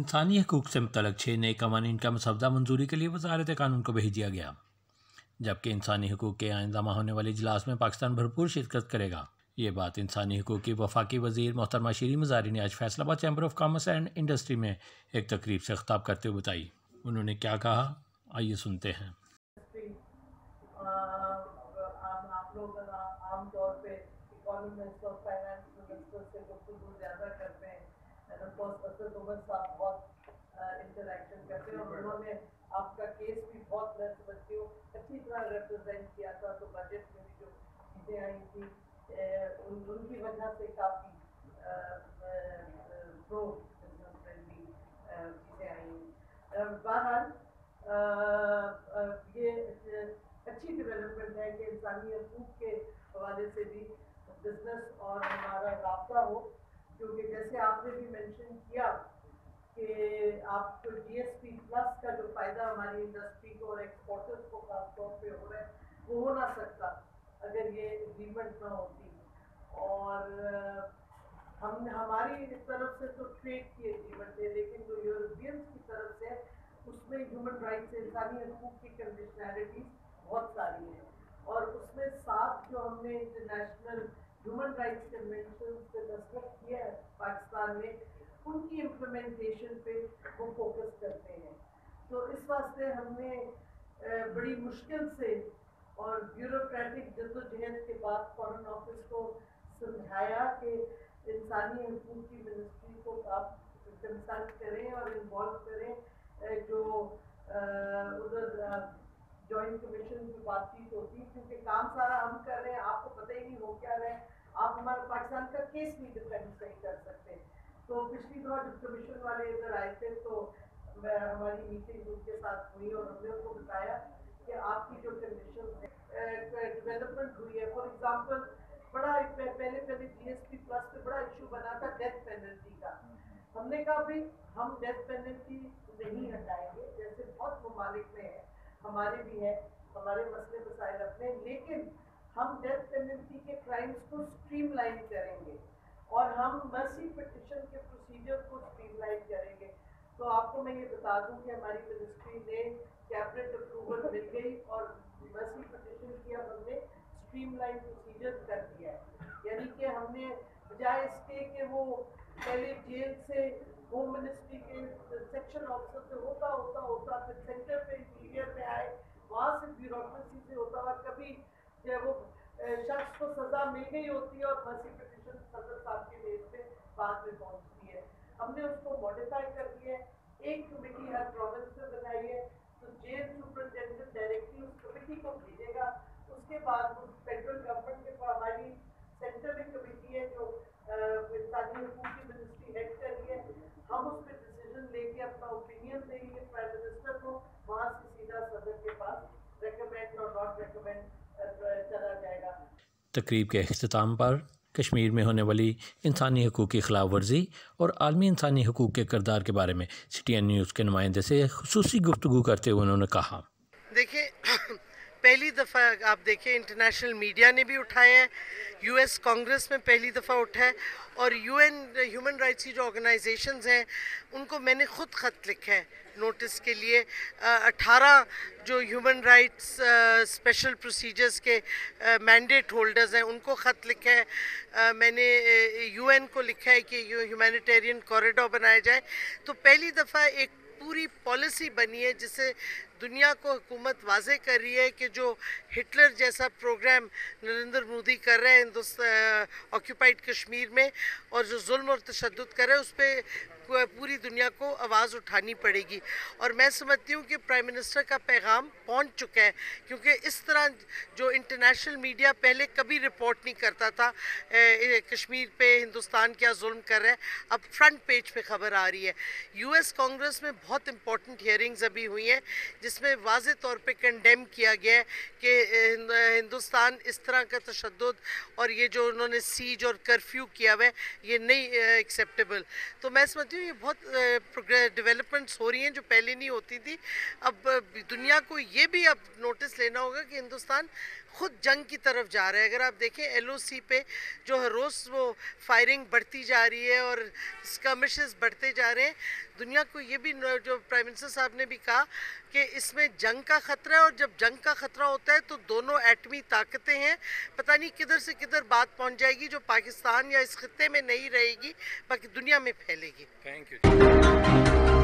इंसानी हकूक़ से मुतल्लिक़ 6 नए क़वानीन का मसवदा मंजूरी के लिए वज़ारत क़ानून को भेज दिया गया, जबकि इंसानी हकूक़ के आइंदा माह होने वाले इजलास में पाकिस्तान भरपूर शिरकत करेगा। ये बात इंसानी हकूक़ की वफाकी वज़ीर मोहतरमा शीरीन मज़ारी ने आज Faisalabad chamber of commerce and industry में एक तकरीब से ख़िताब करते हुए बताई। उन्होंने क्या कहा, आइए सुनते हैं। आप लोग आम तौर पे इकोनॉमिस्ट और फाइनेंस मिनिस्टर से गुफ्तगू ज़्यादा करते हैं, and of course Asad Umar साहब बहुत इंटरेक्शन करते हैं, और उन्होंने आपका केस भी बहुत मैं समझती हूँ अच्छी तरह रिप्रेजेंट किया था। तो बजट में भी जो चीज़ें आई थी उनकी वजह से काफ़ी प्रो बिजनेस फ्रेंडली चीज़ें आई। बहरहाल ये अच्छी डेवलपमेंट है कि इंसानी हकूक़ के हवाले से भी बिजनेस और हमारा राब्ता हो, क्योंकि जैसे आपने भी मेंशन किया कि आपको GSP प्लस का जो फ़ायदा हमारी इंडस्ट्री को और एक्सपोर्टर्स को खास तौर पे हो रहा है वो हो ना सकता अगर ये एग्रीमेंट ना होती। और हमारी तरफ से तो ट्रेड की एग्रीमेंट है, लेकिन जो यूरोपियंस की तरफ से उसमें ह्यूमन राइट्स इंसानी हकूक़ की कंडीशनैलिटीज़ बहुत सारी हैं, और उसमें साथ जो हमने इंटरनेशनल ह्यूमन राइट्स कन्वेंशन पे दस्तखत किया है पाकिस्तान में, उनकी इम्प्लीमेंटेशन पे वो फोकस करते हैं। तो इस वास्ते हमने बड़ी मुश्किल से और ब्यूरोक्रेटिक जद्दोजहद के बाद फॉरेन ऑफिस को समझाया कि इंसानी हकूक़ की मिनिस्ट्री को आप कंसल्ट करें और इन्वॉल्व करें जो उधर जॉइंट कमीशन की बातचीत होती है, क्योंकि काम सारा हम कर रहे हैं, आपको पता ही नहीं हो क्या रहे हैं, आप हमारे पाकिस्तान का केस नहीं डिफेंड सही कर सकते। तो पिछली दफ़ा जब कमीशन वाले इधर आए थे तो हमारी मीटिंग उनके साथ हुई और हमने उनको बताया कि आपकी जो कंडीशन है डेवलपमेंट हुई है। फॉर एग्जाम्पल बड़ा पहले GSP प्लस पे बड़ा इशू बना था डेथ पेनल्टी का। हमने कहा भाई हम डेथ पेनल्टी नहीं हटाएंगे, जैसे बहुत ममालिक में है, हमारे भी है, हमारे मसले मसाइल अपने, लेकिन हम डेथ पेनल्टी के क्राइम्स को स्ट्रीमलाइन करेंगे और हम मर्सी पिटिशन के प्रोसीजर को स्ट्रीमलाइन करेंगे। तो आपको मैं ये बता दूं कि हमारी मिनिस्ट्री ने कैबिनेट अप्रूवल मिल गई और मर्सी पिटिशन की अब हमने स्ट्रीमलाइन प्रोसीजर कर दिया है, यानी कि हमने बजाय इसके कि वो पहले जेल से होम मिनिस्ट्री के सेक्शन ऑफिसर से होता फिर सेंटर पे इंटीरियर पे आए, वहाँ से ब्यूरोक्रेसी से होता हुआ कभी जब वो शख्स को सज़ा मिल गई होती है और मर्सी पिटिशन सदर साहब के बेस पे बाद में पहुँचती है। हमने उसको मॉडिफाई कर दिया है, एक कमेटी हर प्रोविंस में बनाई है, तो जेल सुपरिटेंडेंट डायरेक्टली उस कमेटी को भेजेगा, उसके बाद फेडरल गवर्नमेंट के हमारी सेंटर में कमेटी है जो इंसानी हकूक़ की मिनिस्ट्री हेड कर रही है, हम उस पर डिसीजन लेके अपना ओपिनियन देंगे प्राइम मिनिस्टर को, वहाँ से सीधा सदर के पास रेकमेंड और नॉट रेकमेंड चला जाएगा। तकरीब के अख्तिताम पर कश्मीर में होने वाली इंसानी हकूक़ की खिलाफ वर्जी और आलमी इंसानी हकूक़ के किरदार के बारे में CTN न्यूज़ के नुमाइंदे से खुसूसी गुफ्तगू करते हुए उन्होंने कहा, देखिए पहली दफ़ा आप देखिए इंटरनेशनल मीडिया ने भी उठाया है, US कांग्रेस में पहली दफ़ा उठा है, और UN ह्यूमन राइट्स की जो ऑर्गेनाइजेशंस हैं उनको मैंने ख़ुद ख़त लिखा है नोटिस के लिए। 18 जो ह्यूमन राइट्स स्पेशल प्रोसीजर्स के मैंडेट होल्डर्स हैं उनको ख़त लिखा है। मैंने UN को लिखा है कि ह्यूमैनिटेरियन कॉरिडोर बनाया जाए। तो पहली दफ़ा एक पूरी पॉलिसी बनी है जिससे दुनिया को हुकूमत वाज़े कर रही है कि जो हिटलर जैसा प्रोग्राम नरेंद्र मोदी कर रहे हैं ऑक्यूपाइड कश्मीर में, और जो जुल्म और तशद्दुद कर रहे हैं उस पर पूरी दुनिया को आवाज़ उठानी पड़ेगी। और मैं समझती हूँ कि प्राइम मिनिस्टर का पैगाम पहुँच चुका है, क्योंकि इस तरह जो इंटरनेशनल मीडिया पहले कभी रिपोर्ट नहीं करता था कश्मीर पे हिंदुस्तान क्या जुल्म कर रहा है, अब फ्रंट पेज पे खबर आ रही है। US कांग्रेस में बहुत इंपॉर्टेंट हियरिंग्स अभी हुई हैं جس میں واضح طور پہ کنڈیم کیا گیا ہے کہ ہندوستان اس طرح کا تشدد اور یہ جو انہوں نے سیج اور کرفیو کیا ہوا ہے یہ نہیں ایکسیپٹیبل. تو میں سمجھتی ہوں یہ بہت ڈیولپمنٹس ہو رہی ہیں جو پہلے نہیں ہوتی تھی. اب دنیا کو یہ بھی اب نوٹس لینا ہوگا کہ ہندوستان خود جنگ کی طرف جا رہا ہے. اگر آپ دیکھیں ایل او سی پہ جو ہر روز وہ فائرنگ بڑھتی جا رہی ہے اور اسکرمشز بڑھتے جا رہے ہیں, دنیا کو یہ بھی جو پرائم منسٹر صاحب نے بھی کہا کہ اس میں جنگ کا خطرہ ہے, اور جب جنگ کا خطرہ ہوتا ہے تو دونوں ایٹمی طاقتیں ہیں, پتہ نہیں کدھر سے کدھر بات پہنچ جائے گی جو پاکستان یا اس خطے میں نہیں رہے گی باقی دنیا میں پھیلے گی. Thank you.